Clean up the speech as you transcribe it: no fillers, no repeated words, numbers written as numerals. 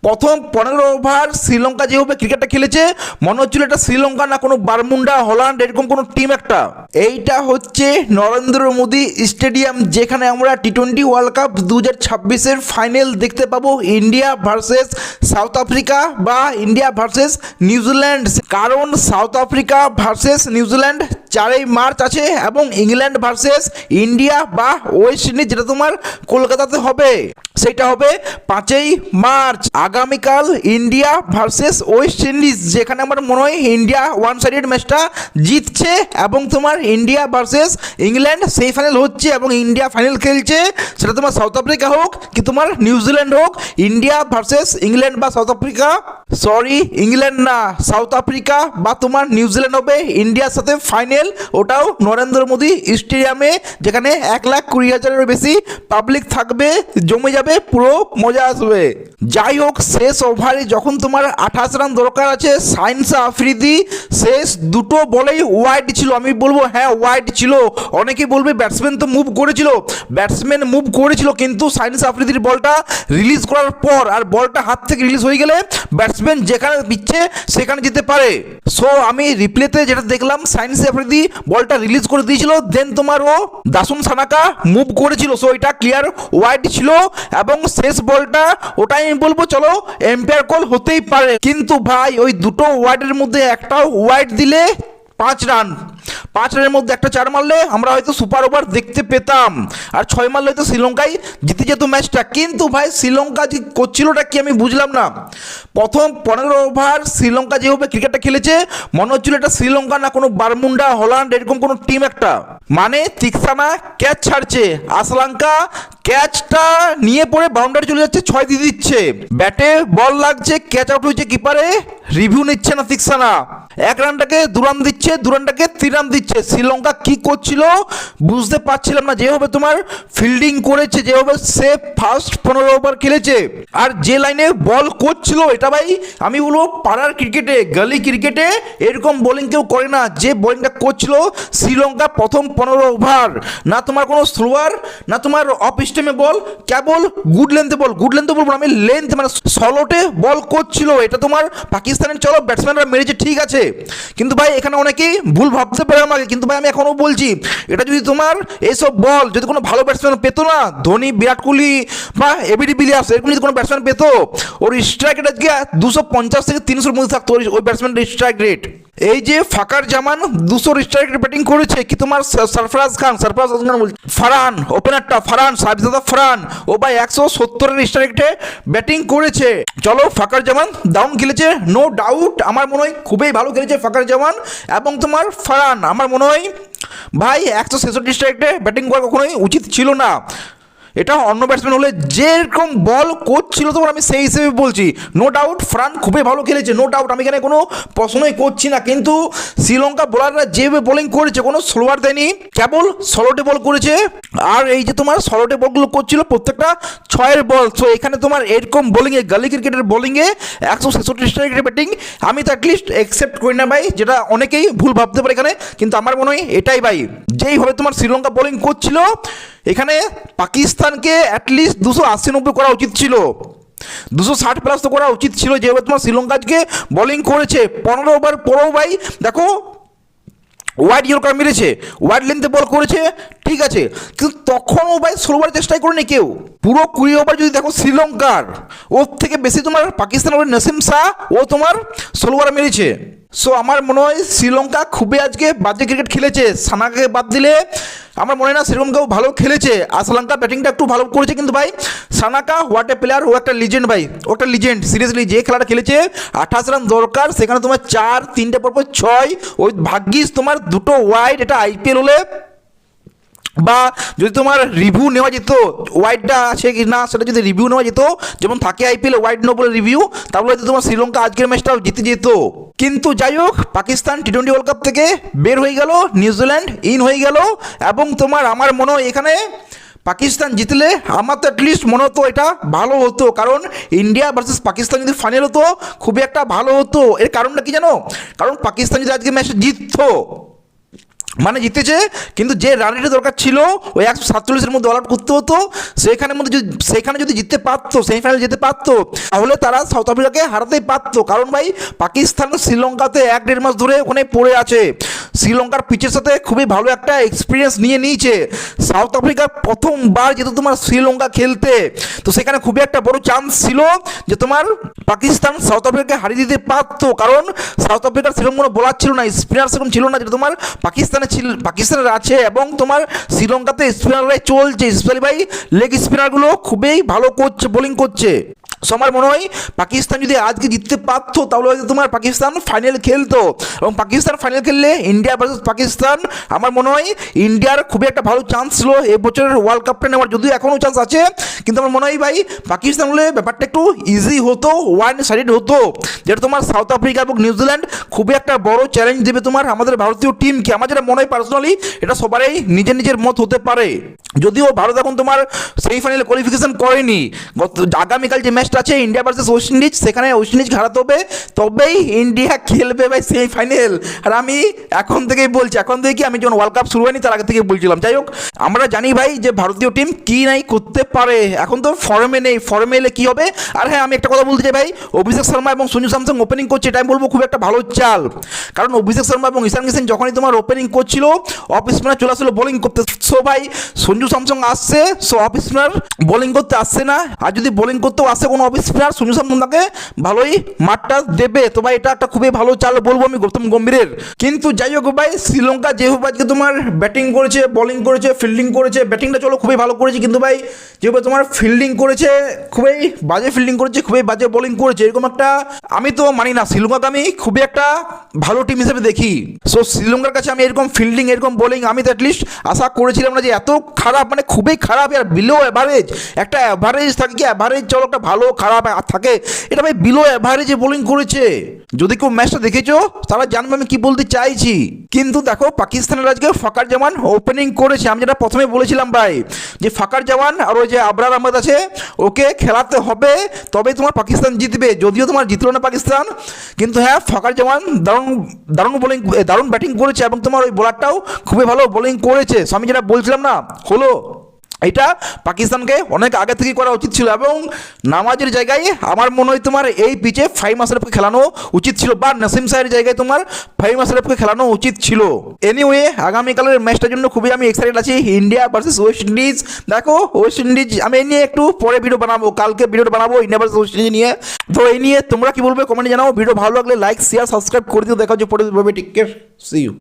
প্রথম 15 ওভার শ্রীলঙ্কা যেভাবে ক্রিকেটটা খেলেছে মনে হচ্ছিল এটা শ্রীলঙ্কা না কোনো বারমুন্ডা হল্যান্ড এরকম কোনো টিম একটা। এইটা হচ্ছে নরেন্দ্র মোদী স্টেডিয়াম, যেখানে আমরা টি-20 ওয়ার্ল্ড কাপ 2026-এর ফাইনাল দেখতে পাবো ইন্ডিয়া ভার্সেস সাউথ আফ্রিকা বা ইন্ডিয়া ভার্সেস নিউজিল্যান্ড। কারণ সাউথ আফ্রিকা ভার্সেস নিউজিল্যান্ড 4ই মার্চ আছে এবং ইংল্যান্ড ভার্সেস ইন্ডিয়া বা ওয়েস্ট ইন্ডিজ যেটা তোমার কলকাতাতে হবে সেটা হবে 5ই মার্চ। আগামীকাল ইন্ডিয়া ভার্সেস ওয়েস্ট ইন্ডিজ, যেখানে আমার মনে হয় ইন্ডিয়া ওয়ান সাইডেড ম্যাচটা জিতছে এবং তোমার ইন্ডিয়া ভার্সেস ইংল্যান্ড সেই ফাইনাল হচ্ছে এবং ইন্ডিয়া ফাইনাল খেলছে, সেটা তোমার সাউথ আফ্রিকা হোক কি তোমার নিউজিল্যান্ড হোক। ইন্ডিয়া ভার্সেস ইংল্যান্ড বা সাউথ আফ্রিকা, সরি ইংল্যান্ড না সাউথ আফ্রিকা বা তোমার নিউজিল্যান্ড হবে ইন্ডিয়ার সাথে ফাইনাল, ওটাও নরেন্দ্র মোদী স্টেডিয়ামে, যেখানে 1,20,000-এর বেশি পাবলিক থাকবে, জমে যাবে, পুরো মজা আসবে। যাই হোক, শেষ ওভারে যখন তোমার 28 রান দরকার আছে, সাইন্স আফ্রিদি শেষ দুটো বলেই ওয়াইড ছিল। আমি বলবো হ্যাঁ ওয়াইড ছিল, অনেকেই বলবে ব্যাটসম্যান তো মুভ করেছিল, ব্যাটসম্যান মুভ করেছিল কিন্তু সাইন্স আফ্রিদির বলটা রিলিজ করার পর আর বলটা হাত থেকে রিলিজ হয়ে গেলে ব্যাটসম্যান যেখানে দিচ্ছে সেখানে যেতে পারে। সো আমি রিপ্লেতে যেটা দেখলাম সাইন্স আফ্রিদি বলটা রিলিজ করে দিয়েছিল, দেন তোমার ও দাসুন সানাকা মুভ করেছিল, সো এটা ক্লিয়ার ওয়াইড ছিল এবং শেষ বলটা ওটাই আমি বলবো চলো এম্পায়ার কল হতেই পারে। কিন্তু ভাই ওই দুটো ওয়াইডের মধ্যে একটাও ওয়াইড দিলে 5 রান, 5 রানের মধ্যে একটা 4 মারলে আমরা হয়তো সুপার ওভার দেখতে পেতাম, আর 6 মারলে হয়তো শ্রীলঙ্কায় জিতে যেত ম্যাচটা। কিন্তু ভাই শ্রীলঙ্কা যে করছিলটা কি আমি বুঝলাম না। প্রথম 15 ওভার শ্রীলঙ্কা যেভাবে ক্রিকেটটা খেলেছে মনে হচ্ছিল এটা শ্রীলঙ্কা না কোনো বারমুন্ডা হল্যান্ড এরকম কোনো টিম একটা। মানে তিক্সানা ক্যাচ ছাড়ছে, আসলাঙ্কা ক্যাচটা নিয়ে পড়ে বাউন্ডারি চলে যাচ্ছে, 6 দিয়ে দিচ্ছে, ব্যাটে বল লাগছে, ক্যাচ আউট হয়েছে, কিপারে রিভিউ নিচ্ছে না তিক্সানা, 1 রানটাকে 2 রান দিচ্ছে, 2 রানটাকে 3 রান দিচ্ছে। শ্রীলঙ্কা কি করছিল বুঝতে পারছিলাম না, যেভাবে তোমার ফিল্ডিং করেছে, যেভাবে সে ফার্স্ট 15 ওভার খেলেছে আর যে লাইনে বল করছিল, এটা ভাই আমি বলবো পাড়ার ক্রিকেটে গলি ক্রিকেটে এরকম বোলিং কেউ করে না। যে বোলিংটা করছিল শ্রীলঙ্কা প্রথম 15 ওভার, না তোমার কোনো স্লোয়ার না তোমার অফ স্টেমে বল, কেবল গুড লেন্থে বল, গুড লেন্থে বলবো আমি লেন্থ মানে সলোটে বল করছিল। এটা তোমার পাকিস্তানের চলো ব্যাটসম্যানরা মেরেছে ঠিক আছে, কিন্তু ভাই এখানে অনেকেই ভুল ভাবতে পারে আমাকে, কিন্তু ভাই আমি এখনও বলছি এটা যদি তোমার এইসব বল যদি কোনো ভালো ব্যাটসম্যান পেতো না, ধোনি বিরাট কোহলি বা এবিডি বিলিয়ার্স এরকম যদি কোনো ব্যাটসম্যান পেতো, ওর স্ট্রাইক রেট আজকে 250 থেকে 300-এর মধ্যে থাকতো ওই ব্যাটসম্যানের স্ট্রাইক রেট। এই যে ফাকার জামান 200 স্ট্রাইক রেট ব্যাটিং করেছে, কি তোমার সরফরাজ খান বলছি ফারহান, ওপেনারটা ফারহান সাবিজাদা ফারহান, ও ভাই 170-এর স্ট্রাইক রেটে ব্যাটিং করেছে। চলো ফাকার জামান ডাউন খেলেছে নো ডাউট, আমার মনে হয় খুবই ভালো খেলেছে ফাকার জামান, এবং তোমার ফারহান আমার মনে হয় ভাই 166 স্ট্রাইক রেটে ব্যাটিং করা কখনোই উচিত ছিল না। এটা অন্য ব্যাটসম্যান হলে যেরকম বল করছিল তোমার আমি সেই হিসেবে বলছি, নো ডাউট ফ্রান খুবই ভালো খেলেছে, নো ডাউট আমি এখানে কোনো প্রশ্নই করছি না। কিন্তু শ্রীলঙ্কা বোলাররা যেভাবে বোলিং করেছে কোনো স্লোয়ার দেয়নি, কেবল সলোটে বল করেছে, আর এই যে তোমার সলোটে বলগুলো করছিল প্রত্যেকটা 6-এর বল। সো এখানে তোমার এরকম বোলিংয়ে গালি ক্রিকেটের বোলিংয়ে 166 স্ট্রাইকের ব্যাটিং আমি তো অ্যাটলিস্ট অ্যাকসেপ্ট করি না ভাই, যেটা অনেকেই ভুল ভাবতে পারে এখানে, কিন্তু আমার মনে হয় এটাই ভাই, যেইভাবে তোমার শ্রীলঙ্কা বোলিং করছিল এখানে পাকিস্তানকে অ্যাটলিস্ট 280-90 করা উচিত ছিল, 260 প্লাস তো করা উচিত ছিল, যেভাবে তোমার শ্রীলঙ্কা আজকে বোলিং করেছে। 15 ওভার পরেও ভাই দেখো ওয়াইড ইয়র্কার মেরেছে, ওয়াইড লেন্থে বল করেছে ঠিক আছে, কিন্তু তখনও ভাই স্লোবার চেষ্টাই করেনি কেউ। পুরো 20 ওভার যদি দেখো শ্রীলঙ্কার, ওর থেকে বেশি তোমার পাকিস্তানের নসিম শাহ ও তোমার স্লোবার মেরেছে। সো আমার মনে হয় শ্রীলঙ্কা খুবই আজকে বাজে ক্রিকেট খেলেছে, সানাকে বাদ দিলে আমার মনে হয় না সেরকম কেউ ভালো খেলেছে। আর শ্রীলঙ্কা ব্যাটিংটা একটু ভালো করেছে, কিন্তু ভাই সানাকা হোয়াট এ প্লেয়ার, ও একটা লিজেন্ড ভাই, ও একটা লিজেন্ড সিরিয়াসলি। যে খেলাটা খেলেছে 28 রান দরকার, সেখানে তোমার 4, 3টে পরপর 6, ওই ভাগ্যিস তোমার 2টো ওয়াইড। এটা আইপিএল হলে বা যদি তোমার রিভিউ নেওয়া যেত ওয়াইডটা আছে কি না সেটা যদি রিভিউ নেওয়া যেত, যেমন থাকে আইপিএলে ওয়াইড নো বলে রিভিউ, তাহলে হয়তো তোমার শ্রীলঙ্কা আজকের ম্যাচটাও জিতে যেত। কিন্তু যাই হোক পাকিস্তান টি-20 ওয়ার্ল্ড কাপ থেকে বের হয়ে গেল, নিউজিল্যান্ড ইন হয়ে গেল, এবং তোমার আমার মনে হয় এখানে পাকিস্তান জিতলে আমার তো অ্যাটলিস্ট মনে হতো এটা ভালো হতো, কারণ ইন্ডিয়া ভার্সেস পাকিস্তান যদি ফাইনাল হতো খুবই একটা ভালো হতো। এর কারণটা কি জানো, কারণ পাকিস্তান যদি আজকে ম্যাচটা জিততো মানে জিতেছে, কিন্তু যে রান রেটের দরকার ছিল ওই 147-এর মধ্যে অল আউট করতে হতো, সেখানে যদি জিততে পারতো, সেমিফাইনাল যেতে পারতো, তাহলে তারা সাউথ আফ্রিকাকে হারাতেই পারতো। কারণ ভাই পাকিস্তান শ্রীলঙ্কাতে 1-1.5 মাস ধরে ওখানে পড়ে আছে, শ্রীলঙ্কার পিচের সাথে খুবই ভালো একটা এক্সপিরিয়েন্স নিয়েছে। সাউথ আফ্রিকার প্রথমবার যেহেতু তোমার শ্রীলঙ্কা খেলতে, তো সেখানে খুবই একটা বড় চান্স ছিল যে তোমার পাকিস্তান সাউথ আফ্রিকাকে হারিয়ে দিতে পারতো। কারণ সাউথ আফ্রিকার সেরকম কোনো বোলার ছিল না, স্পিনার সেরকম ছিল না, যেটা তোমার পাকিস্তানের আছে। এবং তোমার শ্রীলঙ্কাতে স্পিনাররাই চলছে, স্পেশালি ভাই লেগ স্পিনারগুলো খুবই ভালো করছে, বোলিং করছে। সো আমার মনে হয় পাকিস্তান যদি আজকে জিততে পারতো তাহলে হয়তো তোমার পাকিস্তান ফাইনাল খেলতো, এবং পাকিস্তান ফাইনাল খেললে ইন্ডিয়া ভার্সেস পাকিস্তান, আমার মনে হয় ইন্ডিয়ার খুবই একটা ভালো চান্স ছিল এবছরের ওয়ার্ল্ড কাপটা নেওয়ার, যদিও এখনও চান্স আছে, কিন্তু আমার মনে হয় ভাই পাকিস্তান হলে ব্যাপারটা একটু ইজি হতো, ওয়ান সাইডেড হতো, যেটা তোমার সাউথ আফ্রিকা এবং নিউজিল্যান্ড খুবই একটা বড় চ্যালেঞ্জ দেবে তোমার আমাদের ভারতীয় টিমকে। আমার যেটা মনে হয় পার্সোনালি, এটা সবারই নিজের নিজের মত হতে পারে। যদিও ভারত এখন তোমার সেমিফাইনালে কোয়ালিফিকেশন করেনি, আগামীকাল যে ম্যাচটা আছে ইন্ডিয়া ভার্সেস ওয়েস্ট ইন্ডিজ, সেখানে ওয়েস্ট ইন্ডিজ হারাতে হবে, তবেই ইন্ডিয়া খেলবে ভাই সেমিফাইনাল। আর আমি এখন থেকেই বলছি, এখন থেকে কি, আমি যখন ওয়ার্ল্ড কাপ শুরু হয়নি তার আগে থেকে বলছিলাম। যাই হোক, আমরা জানি ভাই যে ভারতীয় টিম কি নাই করতে পারে, এখন তো ফর্মে নেই, ফর্মে এলে কী হবে। আর হ্যাঁ, আমি একটা কথা বলতে চাই ভাই, অভিষেক শর্মা এবং সঞ্জু স্যামসন ওপেনিং করছে, এটা আমি বলবো খুব একটা ভালো চাল। কারণ অভিষেক শর্মা এবং ঈশান কিষান যখনই তোমার ওপেনিং করছিল, অফ স্পিনার চলে আসলো বোলিং করতে। সো ভাই সঞ্জু স্যামসন আসছে, সো অফ স্পিনার বোলিং করতে আসছে না, আর যদি বোলিং করতেও আসে কোনো অফ স্পিনার, সঞ্জু স্যামসন তাকে ভালোই মাঠটা দেবে। তো ভাই এটা একটা খুবই ভালো চাল বলবো আমি গৌতম গম্ভীরের। কিন্তু যাই হোক ভাই, শ্রীলঙ্কা যেভাবে আজকে তোমার ব্যাটিং করেছে, বোলিং করেছে, ফিল্ডিং করেছে, ব্যাটিংটা চলো খুবই ভালো করেছে, কিন্তু ভাই যেভাবে তোমার ফিল্ডিং করেছে খুবই বাজে ফিল্ডিং করেছে, খুবই বাজে বোলিং করেছে, এরকম একটা আমি তো মানি না। শ্রীলঙ্কাকে আমি খুবই একটা ভালো টিম হিসেবে দেখি। সো শ্রীলঙ্কার কাছে আমি এরকম ফিল্ডিং, এরকম বোলিং আমি তো অ্যাটলিস্ট আশা করেছিলাম না যে এত খারাপ, মানে খুবই খারাপ, আর বিলো অ্যাভারেজ। একটা অ্যাভারেজ থাকে কি, অ্যাভারেজ চলো একটা ভালো খারাপ থাকে, এটা ভাই বিলো অ্যাভারেজে বোলিং করেছে। যদি কেউ ম্যাচটা দেখেছো তারা জানবে আমি কি বলতে চাইছি। কিন্তু দেখো পাকিস্তানের আজকে ফাকার জামান ওপেনিং করেছে, আমি যেটা প্রথমে বলেছিলাম ভাই, যে ফাকার জামান আর ওই যে আবরার আহমেদ আছে, ওকে খেলাতে হবে, তবেই তোমার পাকিস্তান জিতবে। যদিও তোমার জিতলো না পাকিস্তান, কিন্তু হ্যাঁ ফাকার জামান দারুণ দারুণ বোলিং, দারুণ ব্যাটিং করেছে, এবং তোমার ওই বোলারটাও খুবই ভালো বোলিং করেছে। সো আমি যেটা বলছিলাম না, হলো এটা পাকিস্তানকে অনেক আগে থেকেই করা উচিত ছিল, এবং নামাজের জায়গায় আমার মনে হয় তোমার এই পিচে ফাহিম আশরাফকে খেলানো উচিত ছিল, বা নাসিম শাহের জায়গায় তোমার ফাহিম আশরাফকে খেলানো উচিত ছিল। এনিওয়ে, আগামীকালের ম্যাচটার জন্য খুবই আমি এক্সাইটেড আছি, ইন্ডিয়া ভার্সেস ওয়েস্ট ইন্ডিজ। দেখো ওয়েস্ট ইন্ডিজ আমি এই নিয়ে একটু পরে ভিডিও বানাবো, কালকে ভিডিওটা বানাবো ইন্ডিয়া ভার্সেস ওয়েস্ট ইন্ডিজ নিয়ে। তো এই নিয়ে তোমরা কি বলবে কমেন্টে জানাও। ভিডিও ভালো লাগলে লাইক, শেয়ার, সাবস্ক্রাইব করে দিও। দেখা হচ্ছে পরে, টেক কেয়ার, সি ইউ।